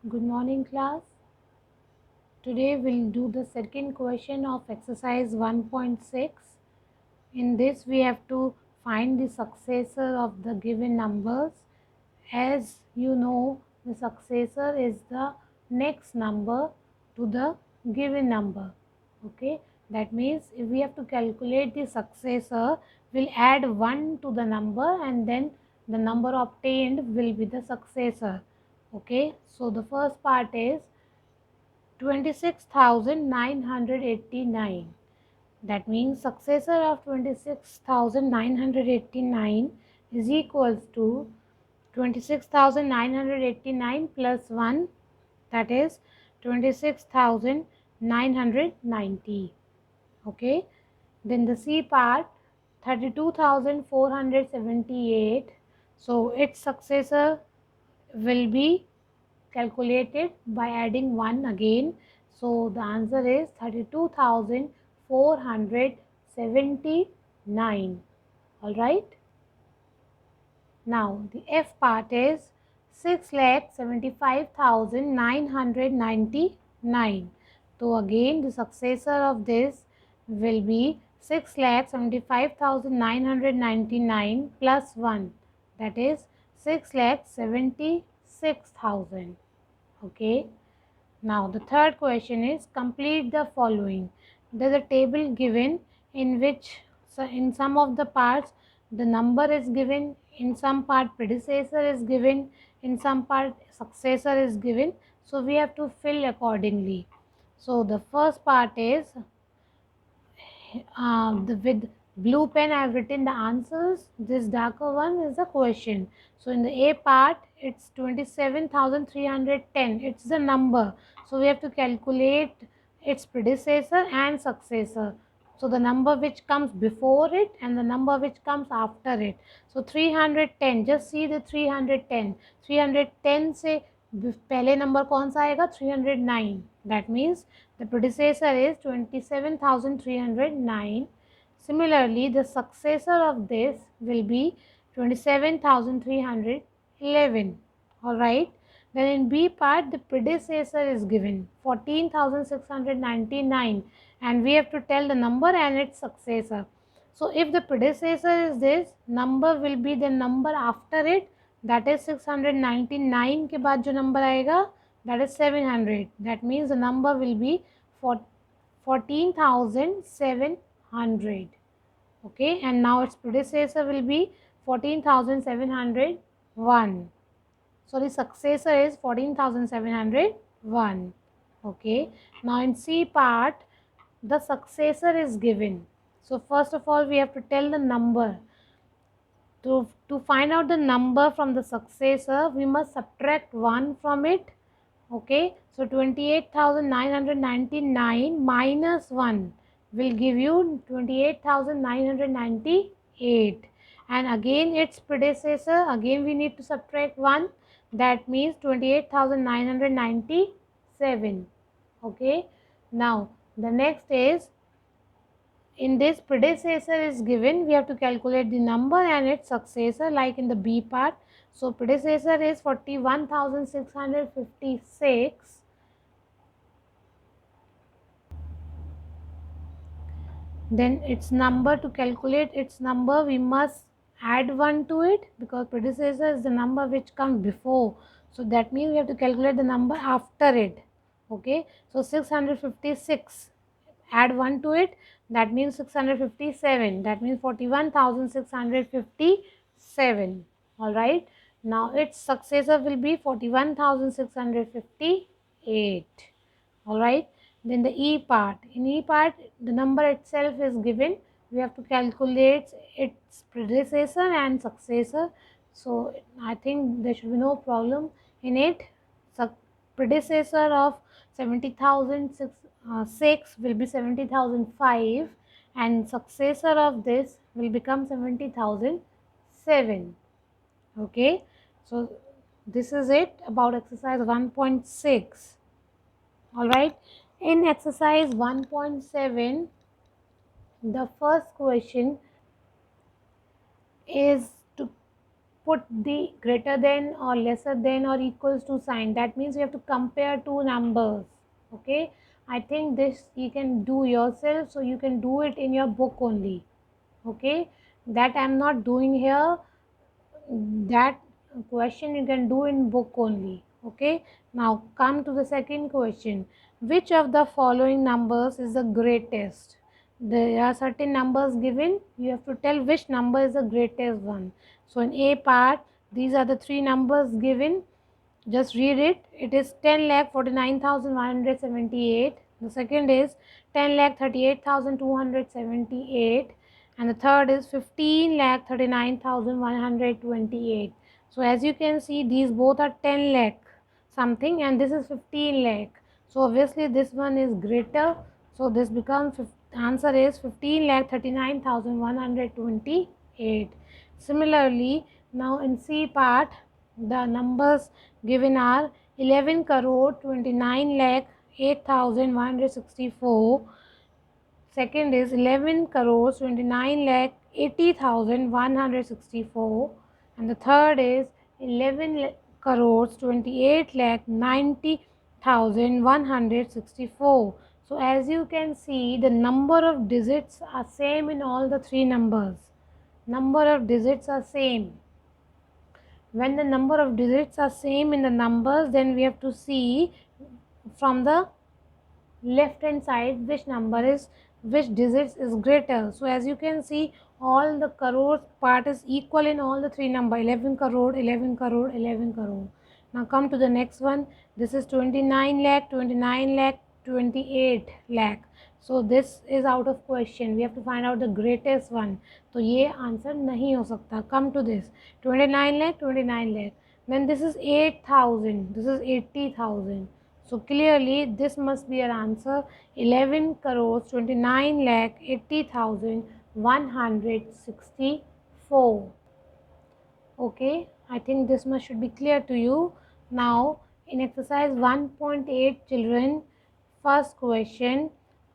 Good morning, class. Today we'll do the second question of exercise 1.6. In this, we have to find the successor of the given numbers. As you know, the successor is the next number to the given number. Okay, that means if we have to calculate the successor, we'll add 1 to the number and then the number obtained will be the successor. Okay, so the first part is 26,989. That means successor of 26,989 is equals to 26,989 plus 1, that is 26,990. Okay, then the C part, 32,478. So its successor will be calculated by adding 1 again. So the answer is 32,479. Alright. Now the F part is 6,75,999. So again the successor of this will be 6,75,999 plus 1, that is 6,76,000. Okay. Now the third question is complete the following. There is a table given in which in some of the parts the number is given, in some part predecessor is given, in some part successor is given. So we have to fill accordingly. So the first part is with blue pen I have written the answers. This darker one is the question. So in the A part it's 27,310. It's the number. So we have to calculate its predecessor and successor. So the number which comes before it and the number which comes after it. So 310, just see the 310. 310 से पहले number कौन सा आएगा 309. That means the predecessor is 27,309. Similarly, the successor of this will be 27,311. Alright. Then in B part, the predecessor is given 14,699 and we have to tell the number and its successor. So if the predecessor is this, number will be the number after it, that is 699 के बाद जो number आएगा, that is 700. That means the number will be 14,700. Okay, and now its predecessor will be 14,701. So the successor is 14,701. Okay, now in C part the successor is given. So first of all we have to tell the number. To find out the number from the successor, we must subtract 1 from it. Okay, so 28,999 minus 1 will give you 28,998. And again its predecessor, again we need to subtract 1. That means 28,997. Okay, now the next is, in this predecessor is given, we have to calculate the number and its successor like in the B part. So predecessor is 41,656. Then its number, to calculate its number we must add 1 to it because predecessor is the number which comes before. So that means we have to calculate the number after it. Okay, so 656, add 1 to it, that means 657. That means 41,657. Alright. Now its successor will be 41,658. Alright. Then the E part. In E part, the number itself is given. We have to calculate its predecessor and successor. So I think there should be no problem in it. Predecessor of 70,006 will be 70,005 and successor of this will become 70,007. Okay, so this is it about exercise 1.6. Alright, in exercise 1.7 the first question is to put the greater than or lesser than or equals to sign. That means you have to compare two numbers. Okay, I think this you can do yourself, so you can do it in your book only. Okay, that I'm not doing here. That question you can do in book only. Okay, now come to the second question. Which of the following numbers is the greatest? There are certain numbers given, you have to tell which number is the greatest one. So in A part, these are the three numbers given. Just read it. It is 10,49,178. The second is 10,38,278, and the third is 15,39,128. So as you can see, these both are 10 lakh something, and this is 15 lakh. So obviously this one is greater. So this becomes answer is 15,39,128. Similarly, now in C part, the numbers given are 11 crore 29 lakh 8,164. Second is 11 crores 29 lakh 80,164, and the third is 11 crores 28 lakh 90,164. So as you can see, the number of digits are same in all the three numbers. Number of digits are same. When the number of digits are same in the numbers, then we have to see from the left hand side which digits is greater. So as you can see, all the crores part is equal in all the three number, 11 crore, 11 crore, 11 crore. Now come to the next one. This is 29 lakh 29 lakh 28 lakh. So this is out of question. We have to find out the greatest one. तो ये answer नहीं हो सकता. Come to this 29 lakh 29 lakh. Then this is 8,000. This is 80,000. So clearly this must be our answer. 11 crores 29 lakh 80,164. Okay, I think this much should be clear to you. Now in exercise 1.8 children, first question,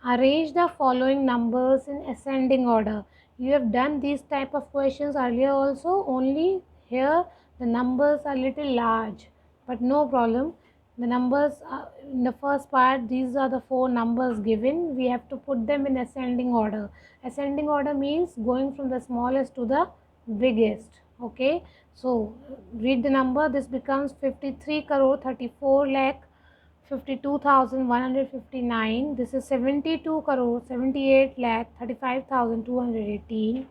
arrange the following numbers in ascending order. You have done these type of questions earlier also, only here the numbers are little large, but no problem. The numbers in the first part, these are the four numbers given. We have to put them in ascending order. Ascending order means going from the smallest to the biggest. Okay, so read the number. This becomes 53 crore 34 lakh 52,159. This is 72 crore 78 lakh 35,218.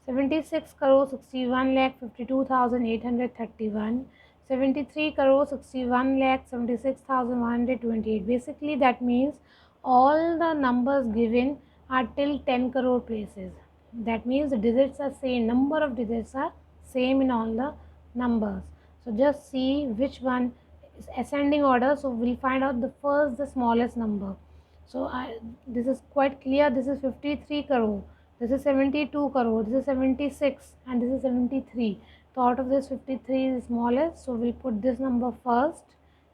76 crore 61 lakh 52,831. 73 crore 61 lakh 76,128. Basically that means all the numbers given are till 10 crore places. That means the digits are same, number of digits are same in all the numbers. So just see which one is ascending order. So we'll find out the first, the smallest number. So this is quite clear. This is 53 crore. This is 72 crore. This is 76, and this is 73. So out of this, 53 is smallest. So we'll put this number first.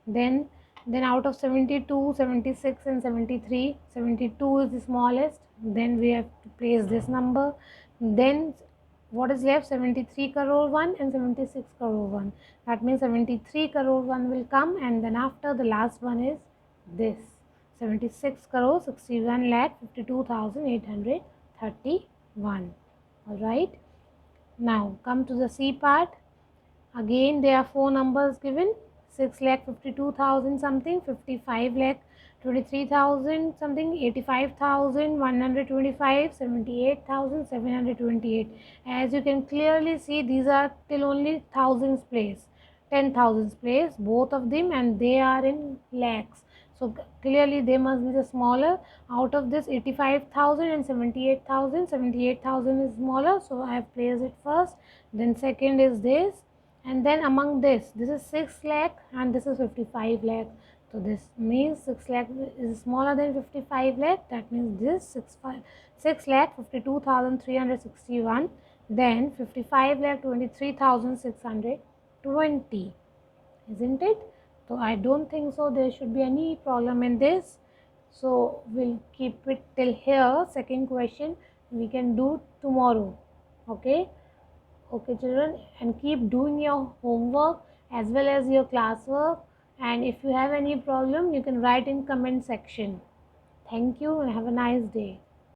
Then out of 72, 76 and 73, 72 is the smallest. Then we have to place this number. Then what is left? 73 crore 1 and 76 crore 1. That means 73 crore 1 will come, and then after the last one is this 76 crore 61 lakh 52,831. Alright. Now come to the C part. Again there are four numbers given: 6 lakh 52,000 something, 55 lakh 23,000 something, 85,125, 78,728. As you can clearly see, these are till only thousands place, 10,000 place, both of them, and they are in lakhs. So clearly they must be the smaller. Out of this 85,000 and 78,000, 78,000 is smaller, so I have placed it first. Then second is this, and then among this is 6 lakh and this is 55 lakh. So this means 6 lakh is smaller than 55 lakh. That means this 6 lakh 52,361. Then 55 lakh 23,620. Isn't it? So I don't think so there should be any problem in this. So we'll keep it till here. Second question we can do tomorrow. Okay. Okay children, and keep doing your homework as well as your classwork, and if you have any problem you can write in comment section. Thank you and have a nice day.